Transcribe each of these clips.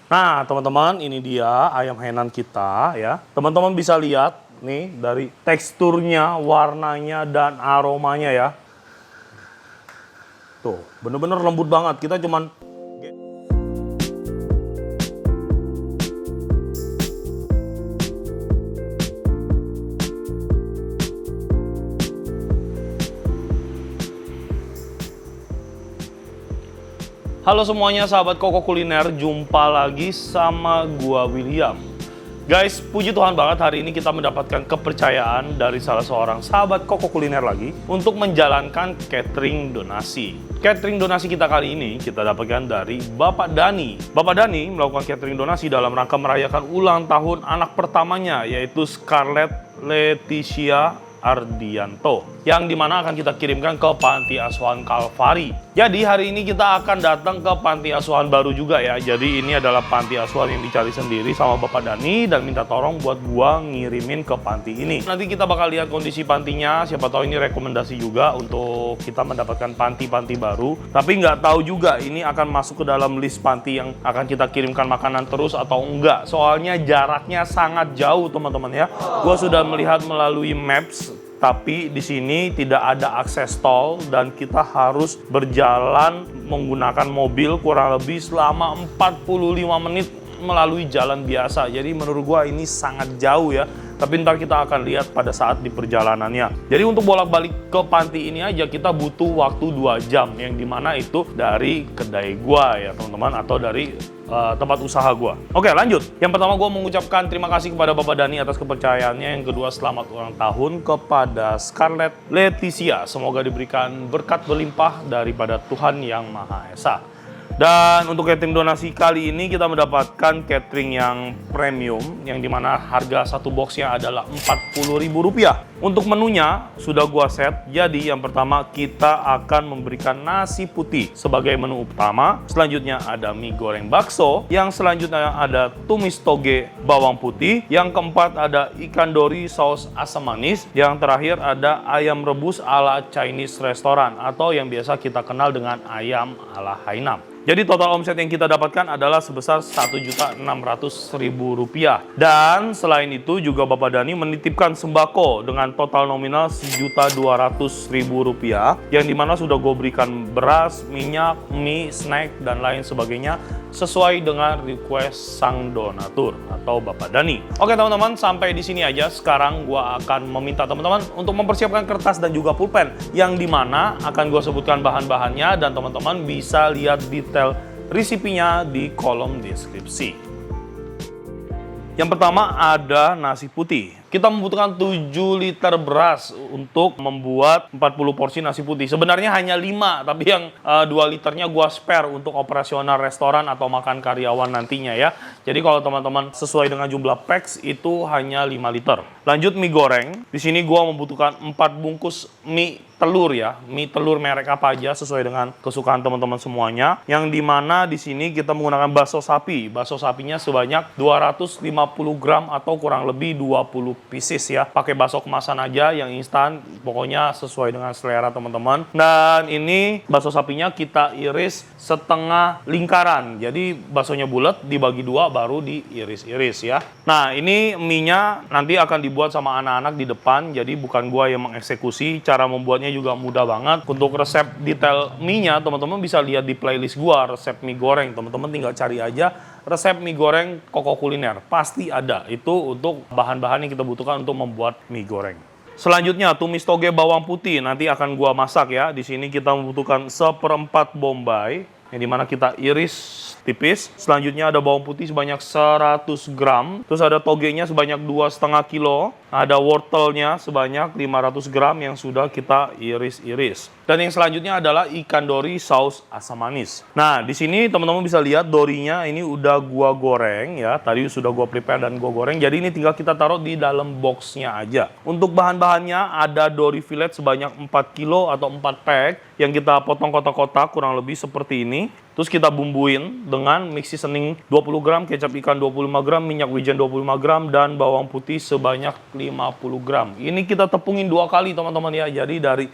Nah, teman-teman, ini dia ayam Hainan kita ya. Teman-teman bisa lihat nih dari teksturnya, warnanya, dan aromanya ya. Tuh, bener-bener lembut banget. Kita cuman Halo semuanya, sahabat Koko Kuliner, jumpa lagi sama gua William. Guys, puji Tuhan banget hari ini kita mendapatkan kepercayaan dari salah seorang sahabat Koko Kuliner lagi untuk menjalankan catering donasi. Catering donasi kita kali ini kita dapatkan dari Bapak Dani. Bapak Dani melakukan catering donasi dalam rangka merayakan ulang tahun anak pertamanya, yaitu Scarlett Leticia Ardianto, yang dimana akan kita kirimkan ke Panti Asuhan Kalvari. Jadi hari ini kita akan datang ke Panti Asuhan baru juga ya. Jadi ini adalah Panti Asuhan yang dicari sendiri sama Bapak Dani dan minta tolong buat gua ngirimin ke panti ini. Nanti kita bakal lihat kondisi pantinya, siapa tahu ini rekomendasi juga untuk kita mendapatkan panti-panti baru. Tapi nggak tahu juga ini akan masuk ke dalam list panti yang akan kita kirimkan makanan terus atau enggak. Soalnya jaraknya sangat jauh teman-teman ya. Gua sudah melihat melalui maps, tapi di sini tidak ada akses tol dan kita harus berjalan menggunakan mobil kurang lebih selama 45 menit melalui jalan biasa. Jadi menurut gua ini sangat jauh ya. Tapi ntar kita akan lihat pada saat di perjalanannya. Jadi untuk bolak-balik ke panti ini aja kita butuh waktu 2 jam. Yang dimana itu dari kedai gua ya teman-teman, atau dari tempat usaha gua. Oke, lanjut. Yang pertama gua mengucapkan terima kasih kepada Bapak Dani atas kepercayaannya. Yang kedua, selamat ulang tahun kepada Scarlett Leticia. Semoga diberikan berkat berlimpah daripada Tuhan Yang Maha Esa. Dan untuk catering donasi kali ini kita mendapatkan catering yang premium, yang dimana harga satu boxnya adalah Rp40.000. Untuk menunya sudah gua set. Jadi yang pertama kita akan memberikan nasi putih sebagai menu utama. Selanjutnya ada mie goreng bakso. Yang selanjutnya ada tumis toge bawang putih. Yang keempat ada ikan dori saus asam manis. Yang terakhir ada ayam rebus ala Chinese restaurant atau yang biasa kita kenal dengan ayam ala Hainam. Jadi total omset yang kita dapatkan adalah sebesar Rp1.600.000. Dan selain itu juga Bapak Dani menitipkan sembako dengan total nominal Rp1.200.000, yang dimana sudah gue berikan beras, minyak, mie, snack, dan lain sebagainya sesuai dengan request sang donatur atau Bapak Dani. Oke teman-teman, sampai di sini aja. Sekarang gue akan meminta teman-teman untuk mempersiapkan kertas dan juga pulpen, yang dimana akan gue sebutkan bahan-bahannya dan teman-teman bisa lihat detail resepnya di kolom deskripsi. Yang pertama ada nasi putih. Kita membutuhkan 7 liter beras untuk membuat 40 porsi nasi putih. Sebenarnya hanya 5, tapi yang 2 liternya gua spare untuk operasional restoran atau makan karyawan nantinya ya. Jadi kalau teman-teman sesuai dengan jumlah packs itu hanya 5 liter. Lanjut mie goreng. Di sini gua membutuhkan 4 bungkus mie telur ya. Mie telur merek apa aja sesuai dengan kesukaan teman-teman semuanya. Yang dimana di sini kita menggunakan bakso sapi. Bakso sapinya sebanyak 250 gram atau kurang lebih 20 pieces ya. Pakai bakso kemasan aja yang instan, pokoknya sesuai dengan selera teman-teman. Dan ini bakso sapinya kita iris setengah lingkaran. Jadi baksonya bulat dibagi 2 baru diiris-iris ya. Nah, ini mie-nya nanti akan dibuat sama anak-anak di depan. Jadi bukan gua yang mengeksekusi. Cara membuatnya juga mudah banget. Untuk resep detail mie-nya teman-teman bisa lihat di playlist gua, resep mie goreng. Teman-teman tinggal cari aja resep mie goreng Koko Kuliner, pasti ada. Itu untuk bahan-bahan yang kita butuhkan untuk membuat mie goreng. Selanjutnya tumis toge bawang putih, nanti akan gua masak ya. Di sini kita membutuhkan 1/4 bombay, yang dimana kita iris tipis. Selanjutnya ada bawang putih sebanyak 100 gram. Terus ada togenya sebanyak 2,5 kilo. Ada wortelnya sebanyak 500 gram yang sudah kita iris-iris. Dan yang selanjutnya adalah ikan dori saus asam manis. Nah, di sini teman-teman bisa lihat dorinya ini udah gua goreng ya. Tadi sudah gua prepare dan gua goreng. Jadi ini tinggal kita taruh di dalam boxnya aja. Untuk bahan-bahannya ada dori fillet sebanyak 4 kilo atau 4 pack yang kita potong kotak-kotak kurang lebih seperti ini. Terus kita bumbuin dengan mix seasoning 20 gram, kecap ikan 25 gram, minyak wijen 25 gram, dan bawang putih sebanyak 50 gram. Ini kita tepungin 2 kali teman-teman ya. Jadi dari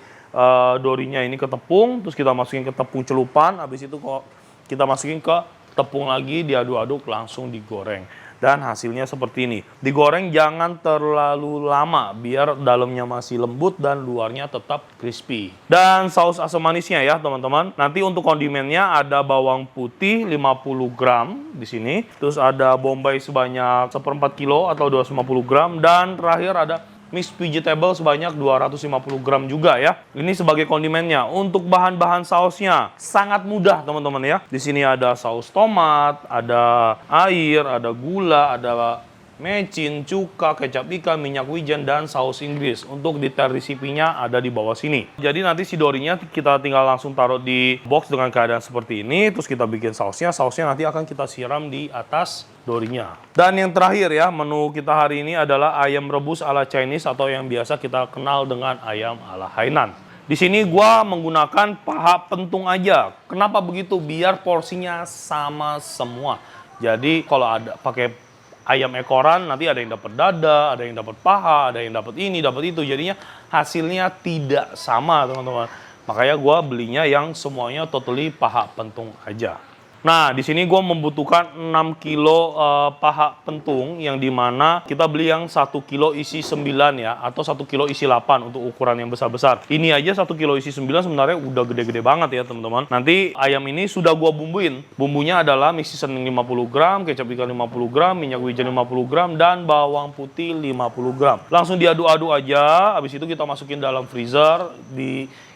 dorinya ini ke tepung, terus kita masukin ke tepung celupan, habis itu kok kita masukin ke tepung lagi, diaduk-aduk, langsung digoreng. Dan hasilnya seperti ini. Digoreng jangan terlalu lama biar dalamnya masih lembut dan luarnya tetap crispy. Dan saus asam manisnya ya teman-teman. Nanti untuk kondimennya ada bawang putih 50 gram di sini. Terus ada bombay sebanyak 1/4 kilo atau 250 gram. Dan terakhir ada mixed vegetable sebanyak 250 gram juga ya. Ini sebagai kondimennya. Untuk bahan-bahan sausnya sangat mudah teman-teman ya. Di sini ada saus tomat, ada air, ada gula, ada mecin, cuka, kecap ikan, minyak wijen, dan saus Inggris. Untuk detail resipinya ada di bawah sini. Jadi nanti si dorinya kita tinggal langsung taruh di box dengan keadaan seperti ini. Terus kita bikin sausnya. Sausnya nanti akan kita siram di atas dorinya. Dan yang terakhir ya, menu kita hari ini adalah ayam rebus ala Chinese atau yang biasa kita kenal dengan ayam ala Hainan. Di sini gua menggunakan paha pentung aja. Kenapa begitu? Biar porsinya sama semua. Jadi kalau ada pakai ayam ekoran, nanti ada yang dapat dada, ada yang dapat paha, ada yang dapat ini, dapat itu. Jadinya hasilnya tidak sama teman-teman. Makanya gua belinya yang semuanya totally paha pentung aja. Nah, di sini gue membutuhkan 6 kilo paha pentung, yang dimana kita beli yang 1 kilo isi 9 ya, atau 1 kilo isi 8 untuk ukuran yang besar-besar. Ini aja 1 kilo isi 9 sebenarnya udah gede-gede banget ya teman-teman. Nanti ayam ini sudah gue bumbuin. Bumbunya adalah mixed seasoning 50 gram, kecap ikan 50 gram, minyak wijen 50 gram, dan bawang putih 50 gram. Langsung diaduk-aduk aja, habis itu kita masukin dalam freezer,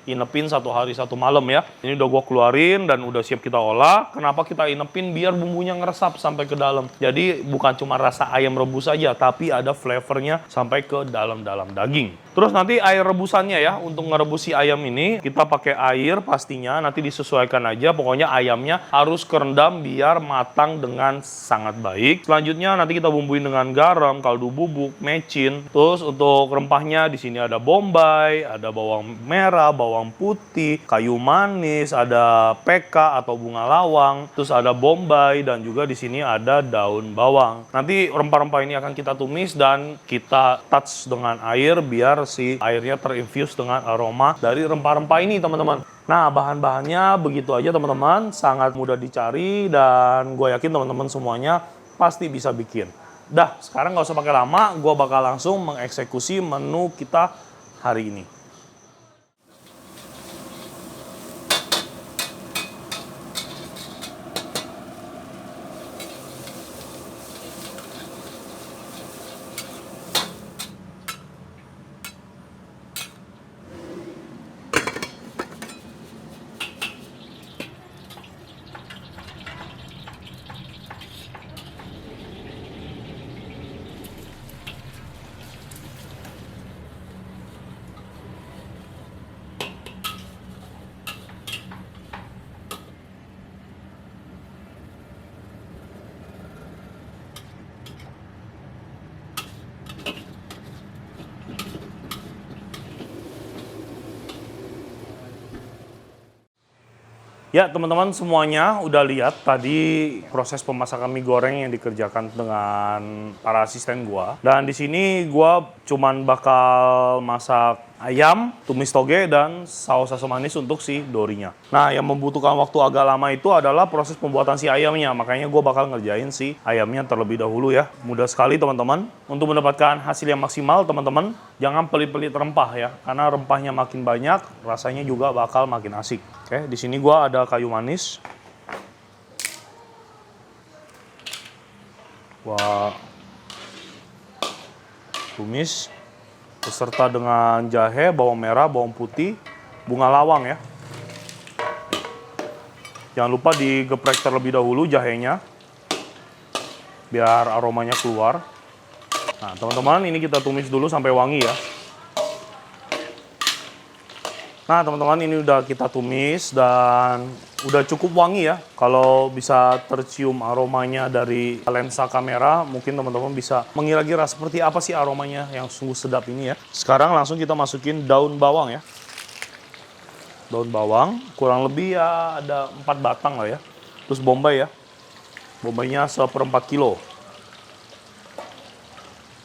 inepin 1 hari 1 malam ya. Ini udah gua keluarin dan udah siap kita olah. Kenapa kita inepin? Biar bumbunya ngeresap sampai ke dalam. Jadi bukan cuma rasa ayam rebus saja, tapi ada flavornya sampai ke dalam-dalam daging. Terus nanti air rebusannya ya, untuk ngerebus si ayam ini kita pakai air pastinya, nanti disesuaikan aja. Pokoknya ayamnya harus kerendam biar matang dengan sangat baik. Selanjutnya nanti kita bumbuin dengan garam, kaldu bubuk, mecin. Terus untuk rempahnya di sini ada bombay, ada bawang merah, bawang putih, kayu manis, ada peka atau bunga lawang, terus ada bombay, dan juga di sini ada daun bawang. Nanti rempah-rempah ini akan kita tumis dan kita touch dengan air biar si airnya terinfuse dengan aroma dari rempah-rempah ini teman-teman. Nah, bahan-bahannya begitu aja teman-teman, sangat mudah dicari dan gue yakin teman-teman semuanya pasti bisa bikin. Dah, sekarang nggak usah pakai lama, gue bakal langsung mengeksekusi menu kita hari ini. Ya teman-teman semuanya udah lihat tadi proses pemasakan mie goreng yang dikerjakan dengan para asisten gua. Dan di sini gua cuman bakal masak ayam, tumis toge, dan saus asam manis untuk si dorinya. Nah, yang membutuhkan waktu agak lama itu adalah proses pembuatan si ayamnya. Makanya gue bakal ngerjain si ayamnya terlebih dahulu ya. Mudah sekali teman-teman. Untuk mendapatkan hasil yang maksimal teman-teman, jangan pelit-pelit rempah ya. Karena rempahnya makin banyak, rasanya juga bakal makin asik. Oke, di sini gue ada kayu manis. Gua tumis beserta dengan jahe, bawang merah, bawang putih, bunga lawang ya. Jangan lupa digeprek terlebih dahulu jahenya biar aromanya keluar. Nah teman-teman, ini kita tumis dulu sampai wangi ya. Nah teman-teman, ini udah kita tumis dan udah cukup wangi ya. Kalau bisa tercium aromanya dari lensa kamera, mungkin teman-teman bisa mengira-gira seperti apa sih aromanya yang sungguh sedap ini ya. Sekarang langsung kita masukin daun bawang ya. Daun bawang, kurang lebih ya ada 4 batang lah ya. Terus bombay ya. Bombaynya 1/4 kilo.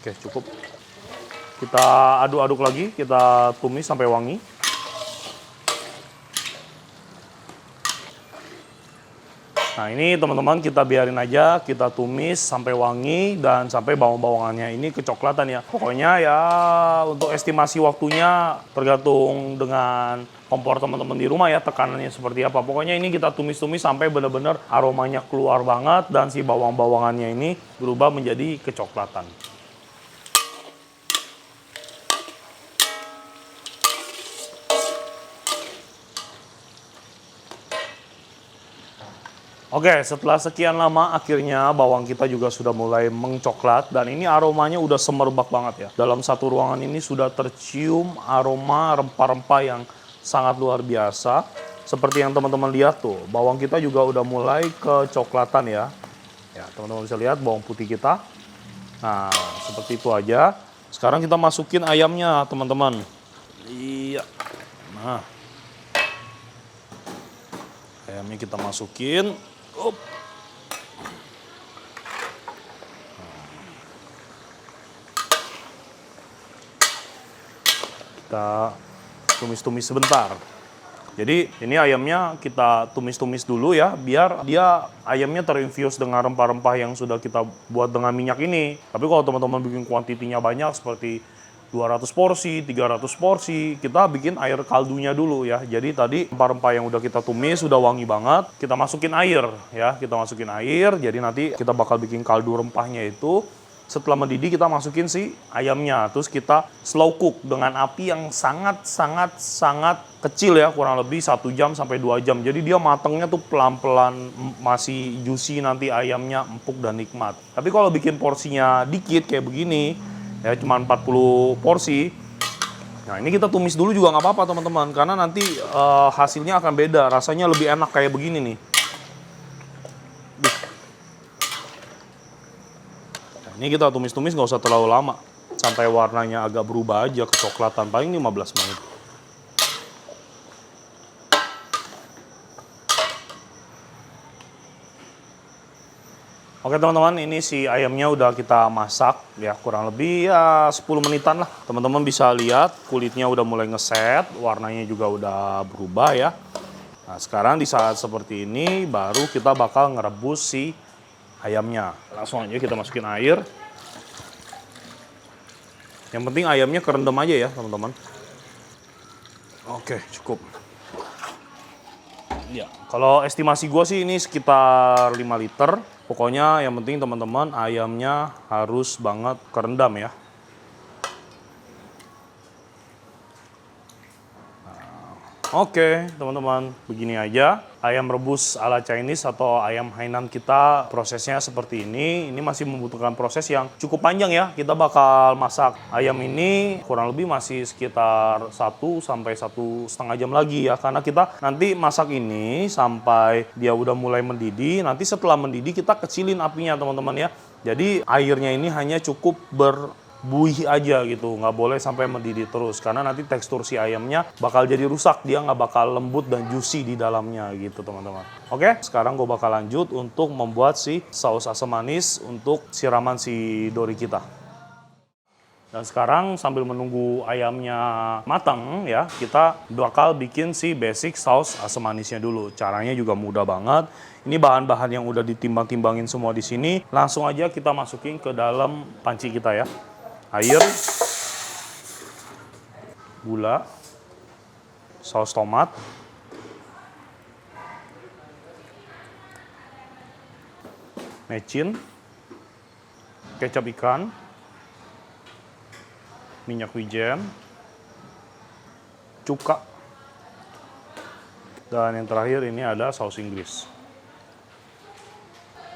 Oke, cukup. Kita aduk-aduk lagi, kita tumis sampai wangi. Nah ini teman-teman kita biarin aja, kita tumis sampai wangi dan sampai bawang-bawangannya ini kecoklatan ya. Pokoknya ya untuk estimasi waktunya tergantung dengan kompor teman-teman di rumah ya, tekanannya seperti apa. Pokoknya ini kita tumis-tumis sampai benar-benar aromanya keluar banget dan si bawang-bawangannya ini berubah menjadi kecoklatan. Oke, setelah sekian lama akhirnya bawang kita juga sudah mulai mengcoklat dan ini aromanya udah semerbak banget ya. Dalam satu ruangan ini sudah tercium aroma rempah-rempah yang sangat luar biasa. Seperti yang teman-teman lihat tuh, bawang kita juga udah mulai kecoklatan ya. Ya, teman-teman bisa lihat bawang putih kita. Nah, seperti itu aja. Sekarang kita masukin ayamnya, teman-teman. Iya. Nah. Ayamnya kita masukin. Up. Kita tumis-tumis sebentar. Jadi ini ayamnya kita tumis-tumis dulu ya, biar dia ayamnya terinfuse dengan rempah-rempah yang sudah kita buat dengan minyak ini. Tapi kalau teman-teman bikin kuantitinya banyak seperti 200 porsi, 300 porsi, kita bikin air kaldunya dulu ya. Jadi tadi rempah-rempah yang udah kita tumis, sudah wangi banget, kita masukin air ya. Kita masukin air, jadi nanti kita bakal bikin kaldu rempahnya itu. Setelah mendidih kita masukin si ayamnya, terus kita slow cook dengan api yang sangat kecil ya, kurang lebih 1 jam sampai 2 jam. Jadi dia matangnya tuh pelan-pelan, masih juicy nanti ayamnya, empuk dan nikmat. Tapi kalau bikin porsinya dikit kayak begini, ya cuma 40 porsi. Nah ini kita tumis dulu juga nggak apa-apa teman-teman, karena nanti hasilnya akan beda, rasanya lebih enak kayak begini nih. Nah, ini kita tumis-tumis nggak usah terlalu lama, sampai warnanya agak berubah aja kecoklatan, paling 15 menit. Oke teman-teman, ini si ayamnya udah kita masak ya, kurang lebih ya 10 menitan lah. Teman-teman bisa lihat kulitnya udah mulai ngeset, warnanya juga udah berubah ya. Nah sekarang di saat seperti ini baru kita bakal ngerebus si ayamnya. Langsung aja kita masukin air. Yang penting ayamnya kerendam aja ya teman-teman. Oke cukup. Ya, kalau estimasi gue sih ini sekitar 5 liter. Pokoknya yang penting teman-teman ayamnya harus banget kerendam ya. Nah, oke teman-teman, begini aja. Ayam rebus ala Chinese atau ayam Hainan kita prosesnya seperti ini. Ini masih membutuhkan proses yang cukup panjang ya. Kita bakal masak ayam ini kurang lebih masih sekitar 1 sampai 1,5 jam lagi ya. Karena kita nanti masak ini sampai dia udah mulai mendidih. Nanti setelah mendidih kita kecilin apinya teman-teman ya. Jadi airnya ini hanya cukup berbuih aja gitu, nggak boleh sampai mendidih terus karena nanti tekstur si ayamnya bakal jadi rusak, dia nggak bakal lembut dan juicy di dalamnya gitu teman-teman. Oke, sekarang gue bakal lanjut untuk membuat si saus asam manis untuk siraman si dori kita. Dan sekarang sambil menunggu ayamnya matang ya, kita bakal bikin si basic saus asam manisnya dulu. Caranya juga mudah banget. Ini bahan-bahan yang udah ditimbang-timbangin semua di sini. Langsung aja kita masukin ke dalam panci kita ya. Air, gula, saus tomat, mecin, kecap ikan, minyak wijen, cuka, dan yang terakhir ini ada saus Inggris.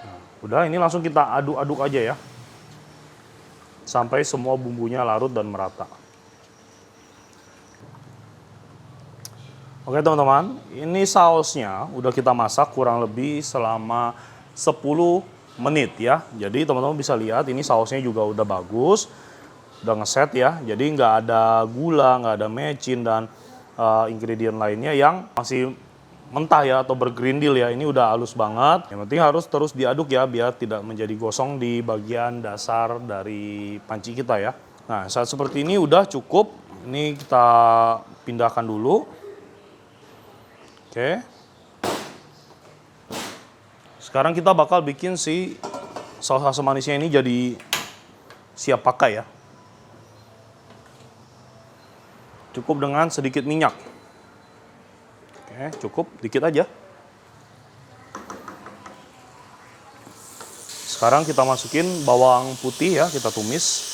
Nah, udah ini langsung kita aduk-aduk aja ya. Sampai semua bumbunya larut dan merata. Oke teman-teman, ini sausnya udah kita masak kurang lebih selama 10 menit ya. Jadi teman-teman bisa lihat ini sausnya juga udah bagus, udah ngeset ya. Jadi nggak ada gula, nggak ada mecin dan ingredient lainnya yang masih mentah ya atau bergerindil ya. Ini udah halus banget. Yang penting harus terus diaduk ya biar tidak menjadi gosong di bagian dasar dari panci kita ya. Nah saat seperti ini udah cukup. Ini kita pindahkan dulu. Oke. Sekarang kita bakal bikin si saus asam manisnya ini jadi siap pakai ya. Cukup dengan sedikit minyak. Oke, cukup dikit aja. Sekarang kita masukin bawang putih ya, kita tumis.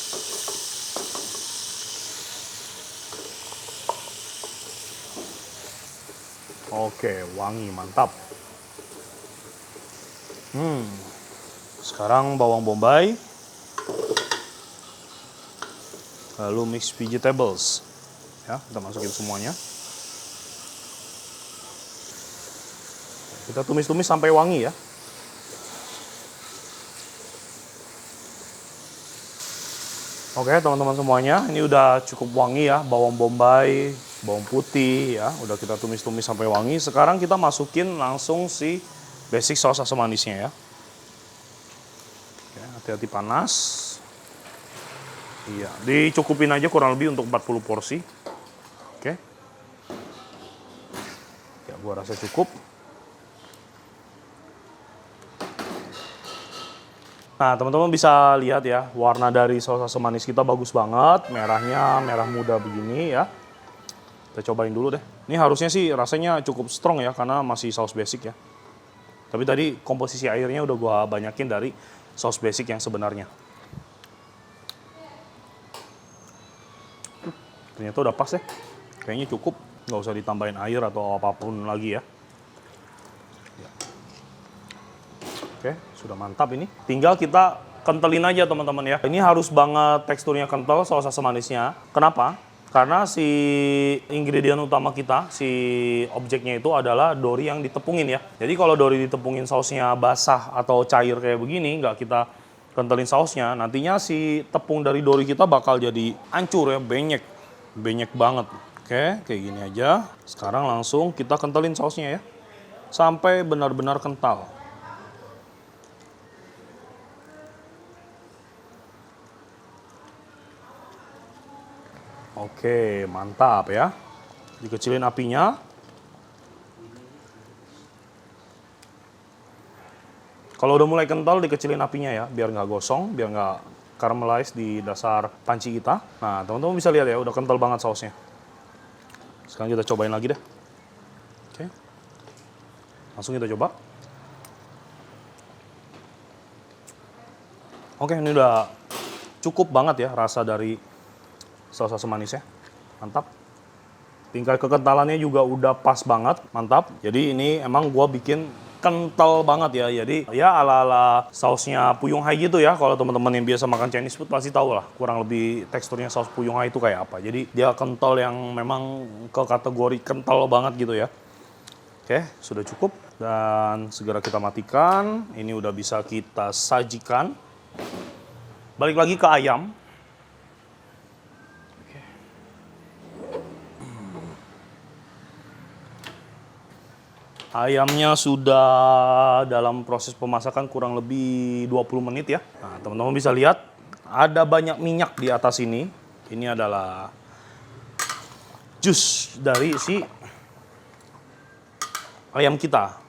Oke, wangi, mantap. Sekarang bawang bombay. Lalu mix vegetables. Ya, kita masukin semuanya. Kita tumis-tumis sampai wangi ya. Oke teman-teman semuanya, ini udah cukup wangi ya, bawang bombay, bawang putih ya, udah kita tumis-tumis sampai wangi. Sekarang kita masukin langsung si basic saus asam manisnya ya. Oke, hati-hati panas. Iya, dicukupin aja kurang lebih untuk 40 porsi. Oke. Ya, gua rasa cukup. Nah, teman-teman bisa lihat ya, warna dari saus asam manis kita bagus banget. Merahnya merah muda begini ya. Kita cobain dulu deh. Ini harusnya sih rasanya cukup strong ya, karena masih saus basic ya. Tapi tadi komposisi airnya udah gua banyakin dari saus basic yang sebenarnya. Ternyata udah pas ya. Kayaknya cukup, nggak usah ditambahin air atau apapun lagi ya. Oke, sudah mantap ini. Tinggal kita kentelin aja teman-teman ya. Ini harus banget teksturnya kental saus asam manisnya. Kenapa? Karena si ingredient utama kita, si objeknya itu adalah dori yang ditepungin ya. Jadi kalau dori ditepungin sausnya basah atau cair kayak begini, nggak kita kentelin sausnya, nantinya si tepung dari dori kita bakal jadi hancur ya, benyek. Benyek banget. Oke, kayak gini aja. Sekarang langsung kita kentelin sausnya ya. Sampai benar-benar kental. Oke, mantap ya. Dikecilin apinya. Kalau udah mulai kental, dikecilin apinya ya, biar nggak gosong, biar nggak caramelize di dasar panci kita. Nah, teman-teman bisa lihat ya, udah kental banget sausnya. Sekarang kita cobain lagi deh. Oke. Langsung kita coba. Oke, ini udah cukup banget ya rasa dari saus asam manisnya, mantap. Tingkat kekentalannya juga udah pas banget, mantap. Jadi ini emang gua bikin kental banget ya. Jadi ya ala-ala sausnya Fuyung Hai gitu ya. Kalau teman-teman yang biasa makan Chinese food pasti tahu lah kurang lebih teksturnya saus Fuyung Hai itu kayak apa. Jadi dia kental yang memang ke kategori kental banget gitu ya. Oke, sudah cukup dan segera kita matikan. Ini udah bisa kita sajikan. Balik lagi ke ayam. Ayamnya sudah dalam proses pemasakan kurang lebih 20 menit ya. Nah, teman-teman bisa lihat ada banyak minyak di atas ini. Ini adalah jus dari si ayam kita.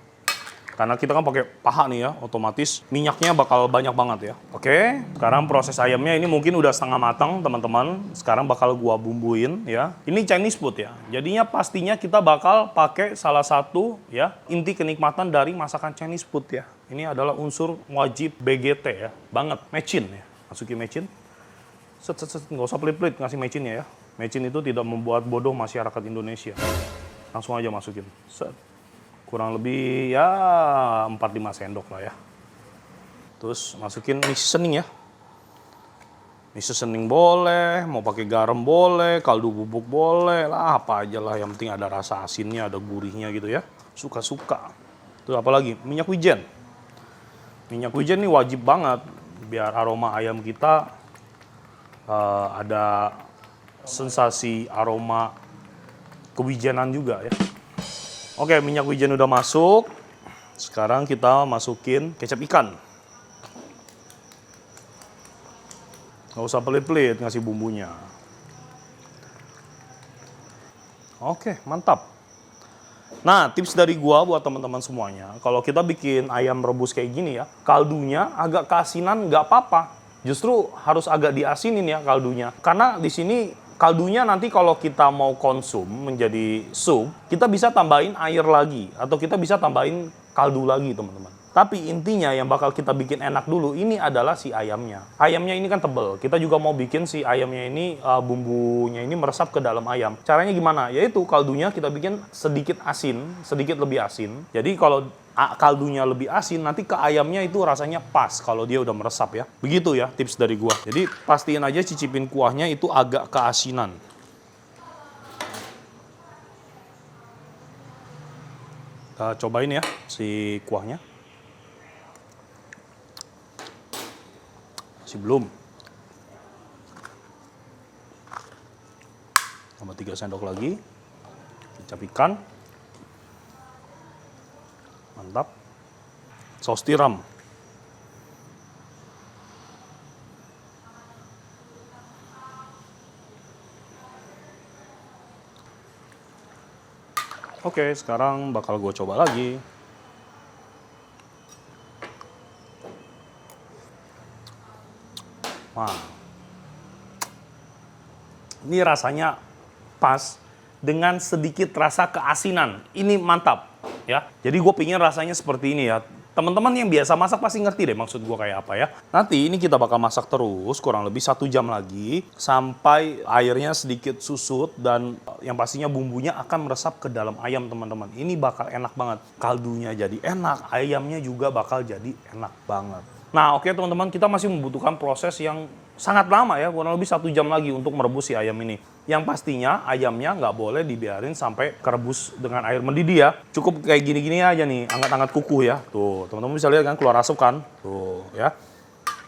Karena kita kan pakai paha nih ya, otomatis minyaknya bakal banyak banget ya. Oke, sekarang proses ayamnya ini mungkin udah setengah matang teman-teman. Sekarang bakal gua bumbuin ya. Ini Chinese food ya. Jadinya pastinya kita bakal pakai salah satu ya inti kenikmatan dari masakan Chinese food ya. Ini adalah unsur wajib BGT ya, banget. Mecin ya, masukin mecin. Set, nggak usah pelit-pelit ngasih mecinnya ya. Mecin itu tidak membuat bodoh masyarakat Indonesia. Langsung aja masukin. Set. Kurang lebih ya 4-5 sendok lah ya. Terus masukin mix seasoning ya. Mix seasoning boleh, mau pakai garam boleh, kaldu bubuk boleh lah, apa aja lah. Yang penting ada rasa asinnya, ada gurihnya gitu ya. Suka-suka. Terus apa lagi? Minyak wijen. Minyak wijen ini wajib banget biar aroma ayam kita ada sensasi aroma kewijenan juga ya. Oke, minyak wijen udah masuk. Sekarang kita masukin kecap ikan. Nggak usah pelit-pelit ngasih bumbunya. Oke, mantap. Nah, tips dari gua buat teman-teman semuanya, kalau kita bikin ayam rebus kayak gini ya, kaldunya agak keasinan nggak apa-apa. Justru harus agak diasinin ya kaldunya. Karena di sini kaldunya nanti kalau kita mau konsum menjadi sup, kita bisa tambahin air lagi atau kita bisa tambahin kaldu lagi, teman-teman. Tapi intinya yang bakal kita bikin enak dulu ini adalah si ayamnya. Ayamnya ini kan tebel. Kita juga mau bikin si ayamnya ini bumbunya ini meresap ke dalam ayam. Caranya gimana? Yaitu kaldunya kita bikin sedikit asin, sedikit lebih asin. Jadi kalau kaldunya lebih asin, nanti ke ayamnya itu rasanya pas kalau dia udah meresap ya. Begitu ya tips dari gua. Jadi pastiin aja cicipin kuahnya itu agak keasinan. Kita cobain ya si kuahnya. Belum. Tambah 3 sendok lagi. Kecap ikan. Mantap. Saus tiram. Oke, sekarang bakal gue coba lagi. Wah, ini rasanya pas dengan sedikit rasa keasinan. Ini mantap ya. Jadi gue pingin rasanya seperti ini ya. Teman-teman yang biasa masak pasti ngerti deh maksud gue kayak apa ya. Nanti ini kita bakal masak terus kurang lebih 1 jam lagi sampai airnya sedikit susut dan yang pastinya bumbunya akan meresap ke dalam ayam, teman-teman. Ini bakal enak banget. Kaldunya jadi enak, ayamnya juga bakal jadi enak banget. Nah, oke teman-teman, kita masih membutuhkan proses yang sangat lama ya, kurang lebih 1 jam lagi untuk merebus si ayam ini. Yang pastinya ayamnya nggak boleh dibiarin sampai kerebus dengan air mendidih ya. Cukup kayak gini-gini aja nih, angkat-angkat kuku ya. Tuh, teman-teman bisa lihat kan keluar asap kan? Tuh, ya.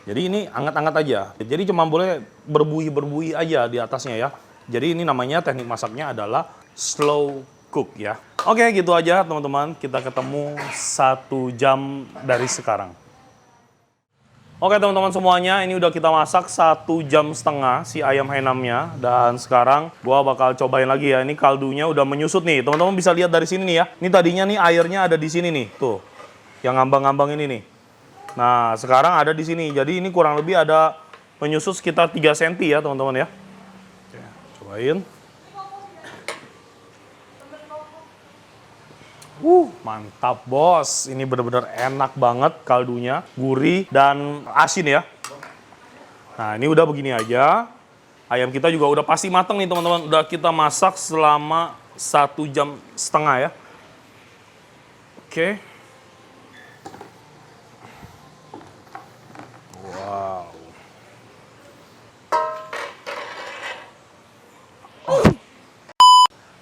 Jadi ini angkat-angkat aja. Jadi cuma boleh berbuih-berbuih aja di atasnya ya. Jadi ini namanya teknik masaknya adalah slow cook ya. Oke, gitu aja teman-teman. Kita ketemu 1 jam dari sekarang. Oke teman-teman semuanya, ini udah kita masak 1,5 jam si ayam Hainannya. Dan sekarang gua bakal cobain lagi ya. Ini kaldunya udah menyusut nih. Teman-teman bisa lihat dari sini nih ya. Ini tadinya nih airnya ada di sini nih. Tuh, yang ngambang-ngambang ini nih. Nah, sekarang ada di sini. Jadi ini kurang lebih ada menyusut sekitar 3 cm ya teman-teman ya. Oke, cobain. Mantap bos, ini bener-bener enak banget kaldunya, gurih dan asin ya. Nah ini udah begini aja, ayam kita juga udah pasti mateng nih teman-teman. Udah kita masak selama 1,5 jam ya. Oke. Wow.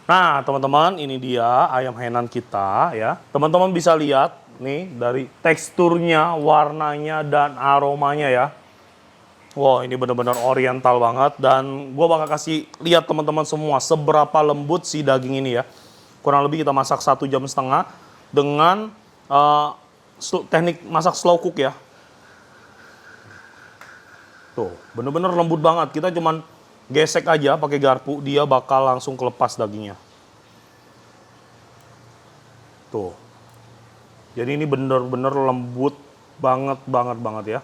Nah, teman-teman, ini dia ayam Hainan kita ya. Teman-teman bisa lihat nih dari teksturnya, warnanya dan aromanya ya. Wow, ini benar-benar oriental banget dan gua bakal kasih lihat teman-teman semua seberapa lembut si daging ini ya. Kurang lebih kita masak 1,5 jam dengan teknik masak slow cook ya. Tuh, benar-benar lembut banget. Kita cuman gesek aja pakai garpu, dia bakal langsung kelepas dagingnya. Tuh. Jadi ini bener-bener lembut banget ya.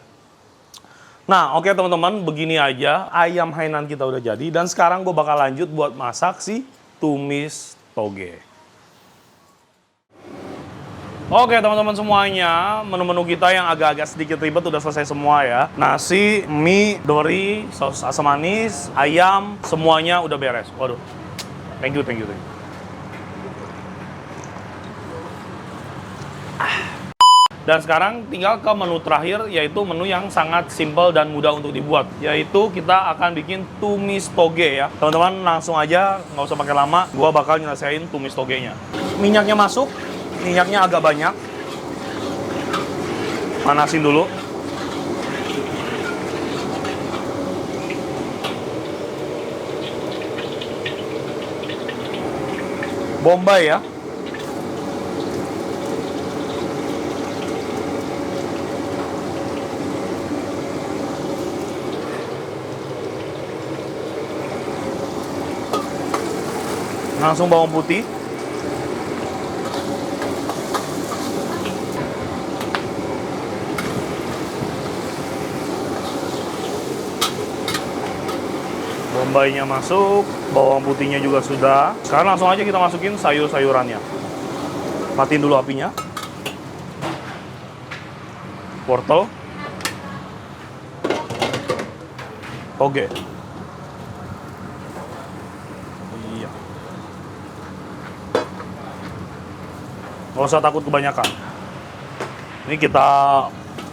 Nah, oke teman-teman, begini aja ayam Hainan kita udah jadi dan sekarang gue bakal lanjut buat masak si tumis toge. Oke teman-teman semuanya, menu-menu kita yang agak-agak sedikit ribet udah selesai semua ya. Nasi, mie, dori, saus asam manis, ayam, semuanya udah beres. Waduh, thank you. Dan sekarang tinggal ke menu terakhir, yaitu menu yang sangat simple dan mudah untuk dibuat. Yaitu kita akan bikin tumis toge ya. Teman-teman langsung aja, nggak usah pakai lama, gua bakal nyelesain tumis togenya. Minyaknya masuk. Minyaknya agak banyak. Panasin dulu. Bombay ya. Langsung bawang putih. Bombaynya masuk, bawang putihnya juga sudah. Sekarang langsung aja kita masukin sayur-sayurannya. Matiin dulu apinya. Wortel. Toge. Iya. Nggak usah takut kebanyakan. Ini kita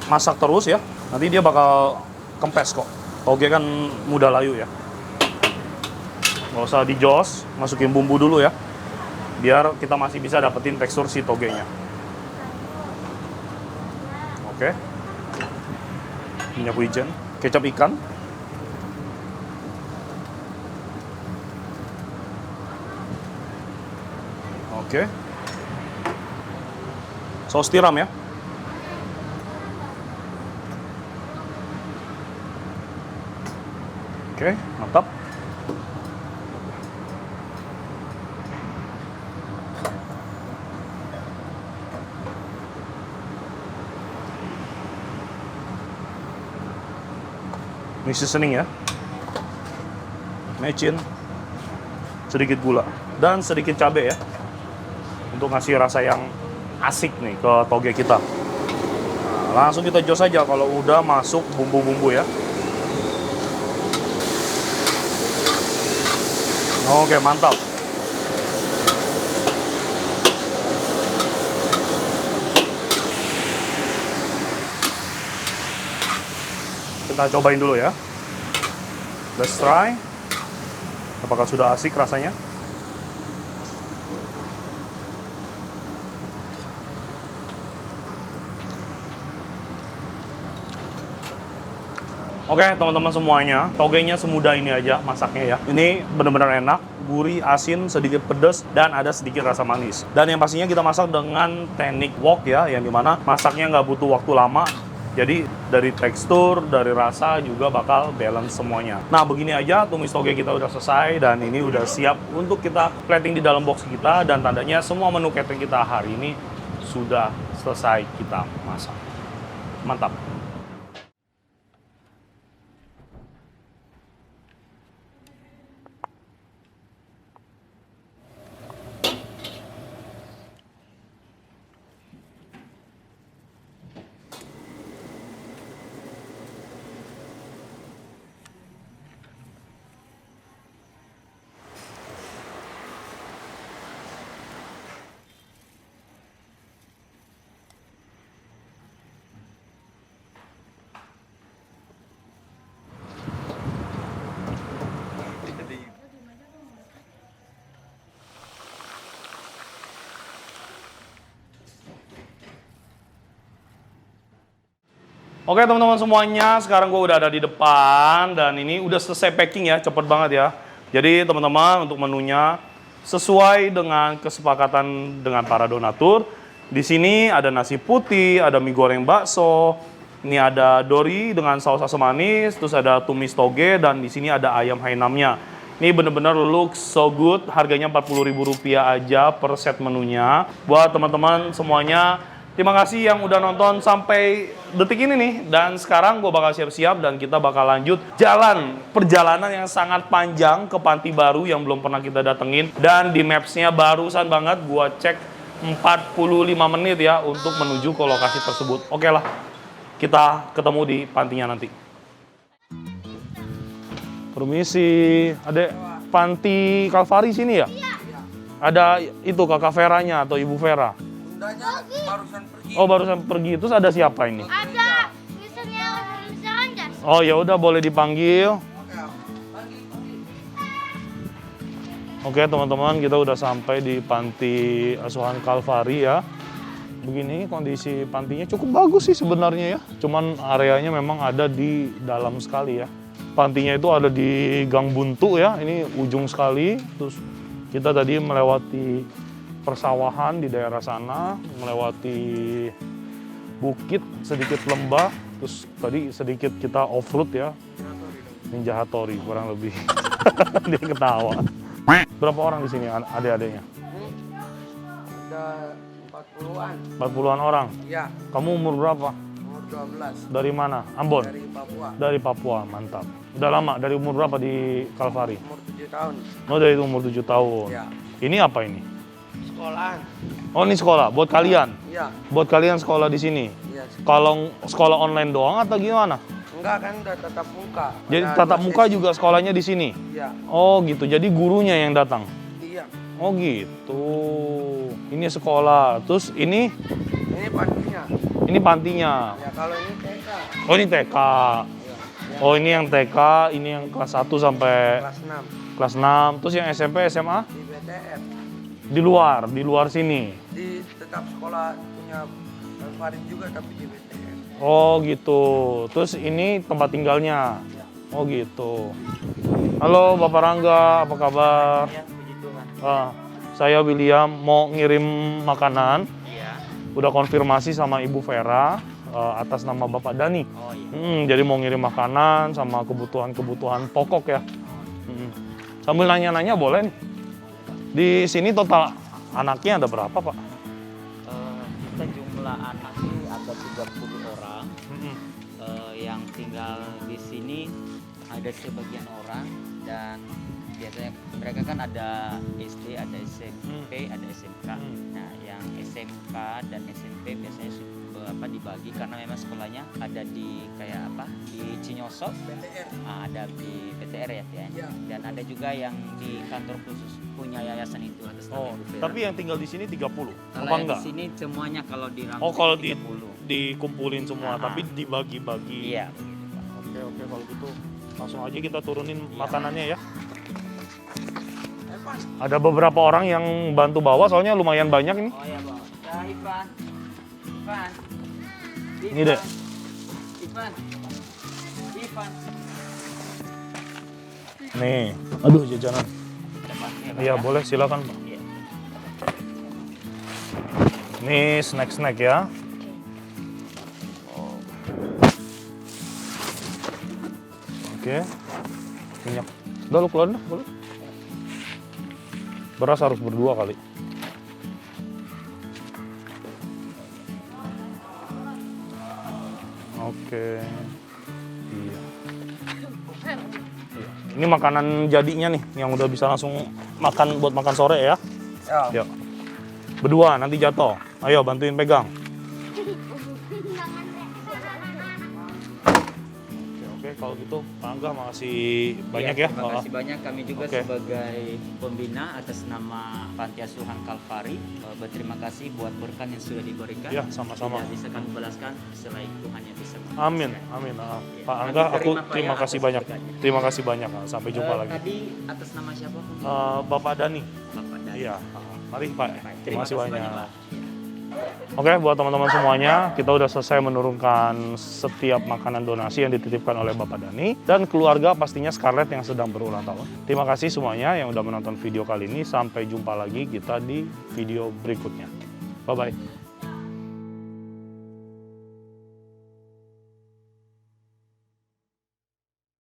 masak terus ya. Nanti dia bakal kempes kok. Toge kan mudah layu ya. Nggak usah dijos, masukin bumbu dulu ya. Biar kita masih bisa dapetin tekstur si togenya. Oke. Minyak wijen, kecap ikan. Oke. Saus tiram ya. Oke, mantap. Ini seasoning ya. Mecin. Sedikit gula dan sedikit cabai ya. Untuk ngasih rasa yang asik nih ke toge kita. Nah, langsung kita jos aja kalau udah masuk bumbu-bumbu ya. Oke, mantap. Kita cobain dulu ya. Let's try. Apakah sudah asik rasanya? Oke, teman-teman semuanya, togenya semudah ini aja masaknya ya. Ini benar-benar enak, gurih, asin, sedikit pedas, dan ada sedikit rasa manis. Dan yang pastinya kita masak dengan teknik wok ya, yang dimana masaknya nggak butuh waktu lama. Jadi dari tekstur, dari rasa juga bakal balance semuanya. Nah, begini aja tumis toge kita udah selesai dan ini udah siap untuk kita plating di dalam box kita, dan tandanya semua menu catering kita hari ini sudah selesai kita masak. Mantap. Oke teman-teman semuanya, sekarang gue udah ada di depan dan ini udah selesai packing ya, cepet banget ya. Jadi teman-teman untuk menunya sesuai dengan kesepakatan dengan para donatur. Di sini ada nasi putih, ada mie goreng bakso, ini ada dori dengan saus asam manis, terus ada tumis toge dan di sini ada ayam hainamnya. Ini bener-bener looks so good, harganya Rp40.000 aja per set menunya. Buat teman-teman semuanya, terima kasih yang udah nonton sampai detik ini nih. Dan sekarang gue bakal siap-siap dan kita bakal lanjut perjalanan yang sangat panjang ke Panti Baru yang belum pernah kita datengin. Dan di maps-nya barusan banget gue cek 45 menit ya untuk menuju ke lokasi tersebut. Oke lah, kita ketemu di pantinya nanti. Permisi, ada Panti Kalvari sini ya? Ada itu kakak Veranya atau Ibu Vera? Barusan pergi. Oh, barusan pergi. Terus ada siapa ini? Ada misalnya Anjas. Oh, ya udah boleh dipanggil. Oke, teman-teman, kita udah sampai di Panti Asuhan Kalvari ya. Begini kondisi pantinya cukup bagus sih sebenarnya ya. Cuman areanya memang ada di dalam sekali ya. Pantinya itu ada di Gang Buntu ya. Ini ujung sekali. Terus kita tadi melewati persawahan di daerah sana, melewati bukit, sedikit lembah, terus tadi sedikit kita off-road ya, Ninja Hattori kurang lebih. Dia ketawa. Berapa orang di sini adik-adiknya? Ada 40-an. 40-an orang? Iya. Kamu umur berapa? Umur 12 Dari mana? Ambon? dari Papua. Dari Papua, mantap. Udah lama, dari umur berapa di Kalvari? Umur 7 tahun. Oh, dari umur 7 tahun. Ya. Ini apa ini? Sekolahan. Oh, ini sekolah buat kalian. Iya. Buat kalian sekolah di sini. Iya. Kalau sekolah online doang atau gimana? Enggak kan udah tatap muka. Jadi Ada tatap 2 muka sesi. juga sekolahnya di sini. Iya. Oh, gitu. Jadi gurunya yang datang. Iya. Oh, gitu. Ini sekolah. Terus ini Pantinya. pantinya. Ya kalau ini TK. Oh, ini TK. Iya. Ya, Oh, ini yang TK, ini yang kelas 1 sampai kelas 6 kelas 6. Terus yang SMP, SMA di BTR. di luar sini. Di tetap sekolah punya Farid juga tapi di BTR. Oh, gitu. Terus ini tempat tinggalnya. Ya. Oh, gitu. Halo Bapak Rangga, apa kabar? Ya, puji Tuhan. Saya William mau ngirim makanan. Iya. Udah konfirmasi sama Ibu Vera atas nama Bapak Dani. Oh iya. Jadi mau ngirim makanan sama kebutuhan-kebutuhan pokok ya. Sambil nanya-nanya boleh nih. Di sini total anaknya ada berapa, Pak? Kita jumlah anak sih ada 30 orang. Yang tinggal di sini ada sebagian orang dan biasanya mereka kan ada SD, ada SMP, ada SMK. Nah, yang SMK dan SMP biasanya dibagi karena memang sekolahnya ada di kayak apa di Cinyosok, BTR. ada di PTR ya, Iya. dan ada juga yang di kantor khusus punya yayasan itu atas nama Oh, Ibu Vera. tapi yang tinggal di sini 30. Kalau Apa yang enggak? di sini semuanya kalau dirangkum Oh, kalau di 30. dikumpulin semua, tapi dibagi-bagi. Iya, begitu, Pak. Oke, kalau gitu langsung aja kita turunin makanannya ya. Ada beberapa orang yang bantu bawa, soalnya lumayan banyak ini. Oh ya, Bang. Ya, Ivan. Ivan. Ini deh. Ivan. Ivan. Nih, aduh jajanan. Tempatnya, Pak, Iya, ya. boleh silakan, Pak. Iya. Nih snack-snack ya. Oke. Minyak. Udah lu keluar dah, boleh. Beras harus berdua kali. Oke. Iya. Iya. Ini makanan jadinya nih, yang udah bisa langsung makan buat makan sore ya. Ya. Yuk. Berdua nanti jatuh. Ayo bantuin pegang. Oke, kalau gitu Pak Angga makasih banyak ya. Terima kasih banyak. Kami juga Oke. sebagai pembina atas nama Panti Asuhan Kalvari berterima kasih buat berkat yang sudah diberikan. Ya, sama-sama. Tidak bisa kami balaskan selain Tuhan yang bisa membalaskan. Amin, amin. Ya. Pak Kami Angga, aku terima, Pak, terima ya, kasih atas banyak. berkatnya. Terima kasih banyak. Sampai jumpa lagi. Tadi atas nama siapa? Bapak Dani. Bapak Dani. Iya. Mari Pak. Terima kasih banyak. Pak. Oke, buat teman-teman semuanya, kita udah selesai menurunkan setiap makanan donasi yang dititipkan oleh Bapak Dani dan keluarga pastinya Scarlett yang sedang berulang tahun. Terima kasih semuanya yang udah menonton video kali ini. Sampai jumpa lagi kita di video berikutnya. Bye-bye.